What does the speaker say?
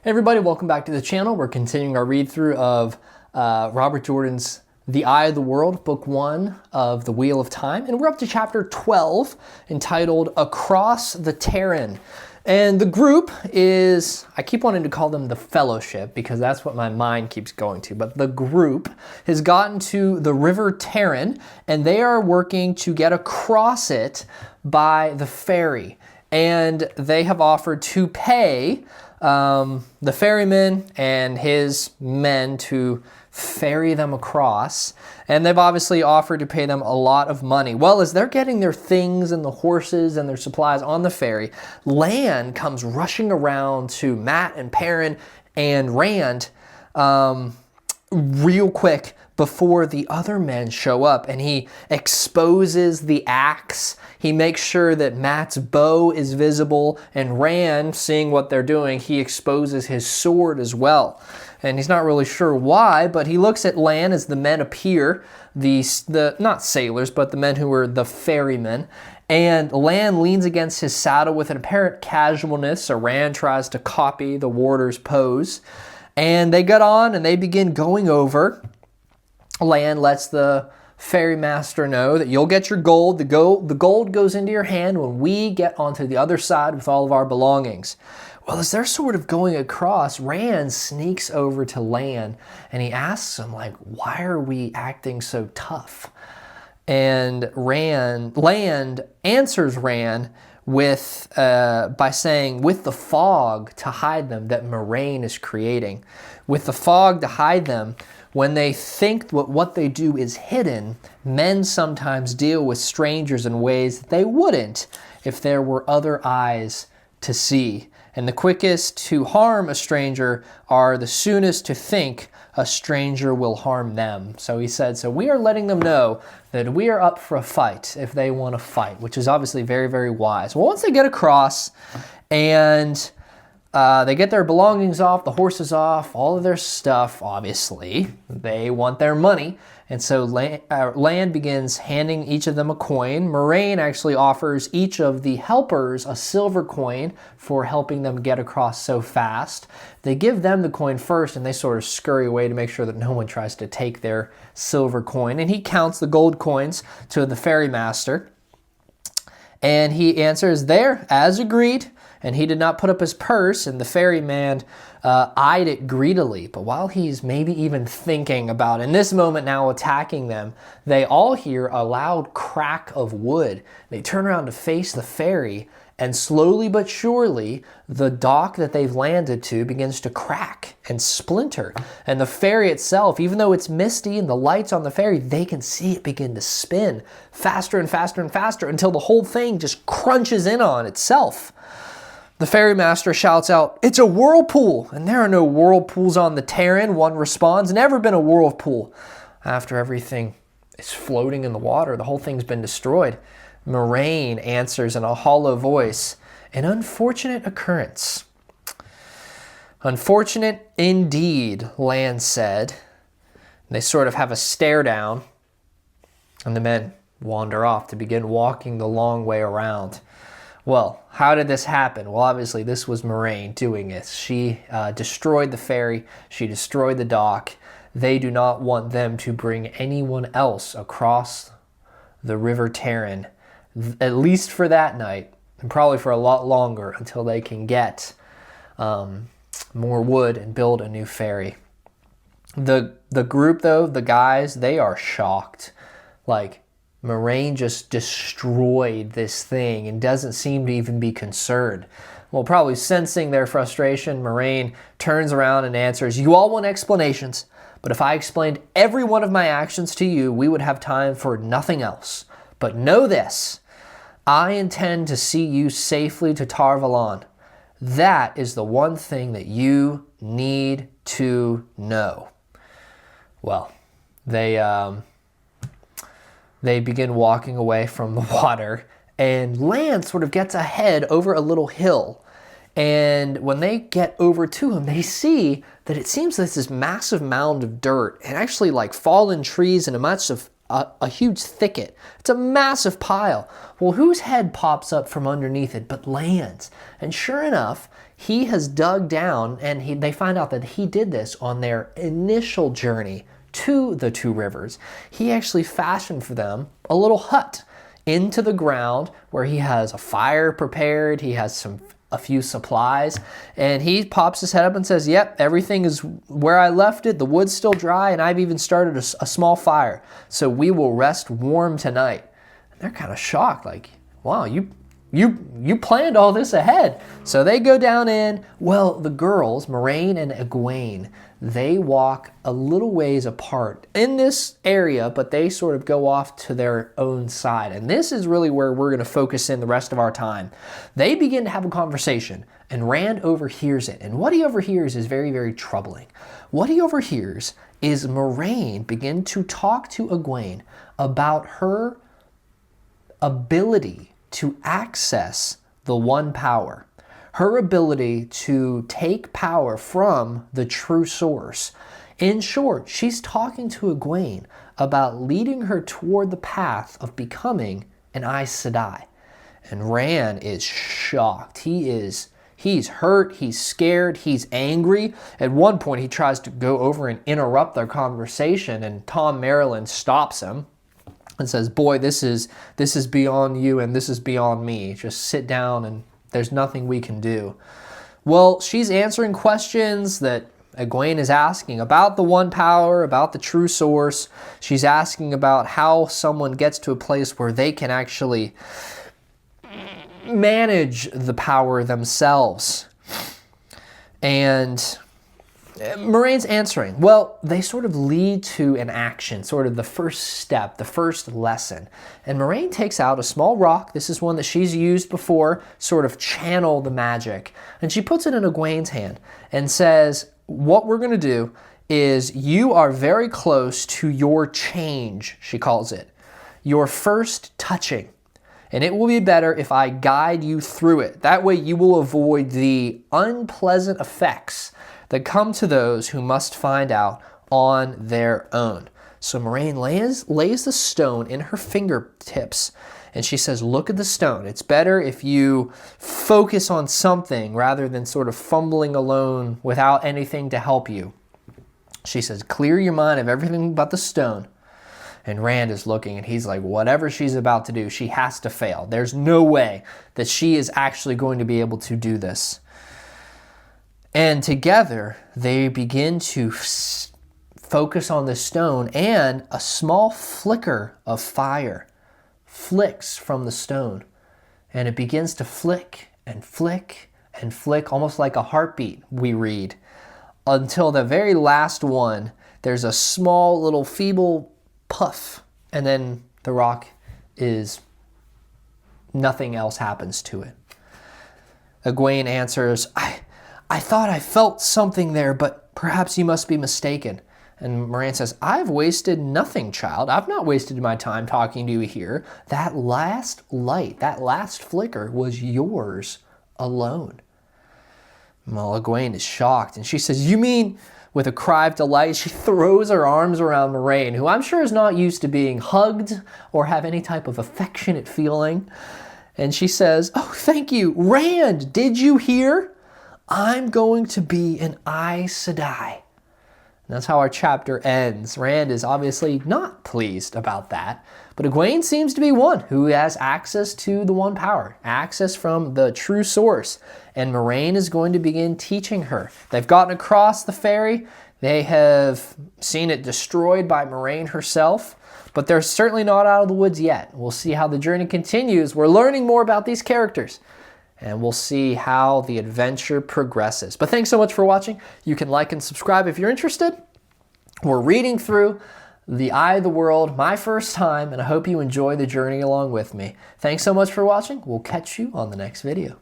Hey everybody, welcome back to the channel. We're continuing our read through of Robert Jordan's The Eye of the World, book 1 of The Wheel of Time. And we're up to chapter 12, entitled Across the Taren. And the group is, I keep wanting to call them the Fellowship because that's what my mind keeps going to. But the group has gotten to the river Taren and they are working to get across it by the ferry. And they have offered to pay the ferryman and his men to ferry them across, and they've obviously offered to pay them a lot of money. Well, as they're getting their things and the horses and their supplies on the ferry, Lan comes rushing around to Mat and Perrin and Rand real quick before the other men show up, and he exposes the axe. He makes sure that Mat's bow is visible, and Rand, seeing what they're doing, he exposes his sword as well. And he's not really sure why, but he looks at Lan as the men appear, the not sailors, but the men who were the ferrymen. And Lan leans against his saddle with an apparent casualness, so Rand tries to copy the warder's pose. And they get on and they begin going over. Lan lets the ferrymaster know that you'll get your gold. The gold goes into your hand when we get onto the other side with all of our belongings. Well, as they're sort of going across, Rand sneaks over to Lan and he asks him, like, why are we acting so tough? And Land answers Rand with by saying, with the fog to hide them that Moiraine is creating. With the fog to hide them, when they think what they do is hidden, men sometimes deal with strangers in ways that they wouldn't if there were other eyes to see. And the quickest to harm a stranger are the soonest to think a stranger will harm them. So he said, so we are letting them know that we are up for a fight if they want to fight, which is obviously very, very wise. Well, once they get across and they get their belongings off, the horses off, all of their stuff, obviously, they want their money. And so Lan begins handing each of them a coin. Moiraine actually offers each of the helpers a silver coin for helping them get across so fast. They give them the coin first and they sort of scurry away to make sure that no one tries to take their silver coin. And he counts the gold coins to the ferrymaster. And he answers, there, as agreed. And he did not put up his purse, and the ferryman eyed it greedily. But while he's maybe even thinking about, in this moment now attacking them, they all hear a loud crack of wood. They turn around to face the ferry, and slowly but surely, the dock that they've landed to begins to crack and splinter. And the ferry itself, even though it's misty and the lights on the ferry, they can see it begin to spin faster and faster and faster until the whole thing just crunches in on itself. The ferrymaster shouts out, it's a whirlpool! And there are no whirlpools on the Taren. One responds, never been a whirlpool. After everything is floating in the water, the whole thing's been destroyed. Moiraine answers in a hollow voice, an unfortunate occurrence. Unfortunate indeed, Lan said. They sort of have a stare down, and the men wander off to begin walking the long way around. Well, how did this happen? Well, obviously this was Moiraine doing it. She destroyed the ferry. She destroyed the dock. They do not want them to bring anyone else across the river Taren, at least for that night, and probably for a lot longer until they can get more wood and build a new ferry. The group, though, the guys, they are shocked. Like, Moiraine just destroyed this thing and doesn't seem to even be concerned. Well, probably sensing their frustration, Moiraine turns around and answers, you all want explanations, but if I explained every one of my actions to you, we would have time for nothing else. But know this, I intend to see you safely to Tar Valon. That is the one thing that you need to know. Well, they begin walking away from the water, and Lan sort of gets ahead over a little hill. And when they get over to him, they see that it seems there's this massive mound of dirt and actually like fallen trees and a huge thicket. It's a massive pile. Well, whose head pops up from underneath it but Lan's? And sure enough, he has dug down, and they find out that he did this on their initial journey to the two rivers. He actually fashioned for them a little hut into the ground where he has a fire prepared, he has a few supplies, and he pops his head up and says, yep, everything is where I left it, the wood's still dry, and I've even started a small fire, so we will rest warm tonight. And they're kind of shocked, like, wow, you planned all this ahead. So they go down in. Well, the girls, Moiraine and Egwene, they walk a little ways apart in this area, but they sort of go off to their own side. And this is really where we're going to focus in the rest of our time. They begin to have a conversation, and Rand overhears it. And what he overhears is very, very troubling. What he overhears is Moiraine begin to talk to Egwene about her ability to access the one power, her ability to take power from the true source. In short, she's talking to Egwene about leading her toward the path of becoming an Aes Sedai. And Rand is shocked. He's hurt, he's scared, he's angry. At one point, he tries to go over and interrupt their conversation, and Tom Merrilin stops him and says, boy, this is beyond you and this is beyond me. Just sit down and there's nothing we can do. Well, she's answering questions that Egwene is asking about the one power, about the true source. She's asking about how someone gets to a place where they can actually manage the power themselves. And Moiraine's answering. Well, they sort of lead to an action, sort of the first step, the first lesson. And Moiraine takes out a small rock. This is one that she's used before, sort of channel the magic. And she puts it in Egwene's hand and says, what we're going to do is you are very close to your change, she calls it, your first touching. And it will be better if I guide you through it. That way you will avoid the unpleasant effects that come to those who must find out on their own. So Moiraine lays the stone in her fingertips, and she says, look at the stone. It's better if you focus on something rather than sort of fumbling alone without anything to help you. She says, clear your mind of everything but the stone. And Rand is looking, and he's like, whatever she's about to do, she has to fail. There's no way that she is actually going to be able to do this. And together, they begin to focus on the stone, and a small flicker of fire flicks from the stone. And it begins to flick and flick and flick, almost like a heartbeat, we read, until the very last one, there's a small little feeble puff, and then the rock is, nothing else happens to it. Egwene answers, I thought I felt something there, but perhaps you must be mistaken. And Moiraine says, I've wasted nothing, child. I've not wasted my time talking to you here. That last light, that last flicker was yours alone. Well, Egwene is shocked, and she says, you mean, with a cry of delight, she throws her arms around Moiraine, who I'm sure is not used to being hugged or have any type of affectionate feeling. And she says, oh, thank you. Rand, did you hear? I'm going to be an Aes Sedai. And that's how our chapter ends. Rand is obviously not pleased about that, but Egwene seems to be one who has access to the one power, access from the true source, and Moiraine is going to begin teaching her. They've gotten across the ferry. They have seen it destroyed by Moiraine herself, but they're certainly not out of the woods yet. We'll see how the journey continues. We're learning more about these characters, and we'll see how the adventure progresses. But thanks so much for watching. You can like and subscribe if you're interested. We're reading through The Eye of the World, my first time, and I hope you enjoy the journey along with me. Thanks so much for watching. We'll catch you on the next video.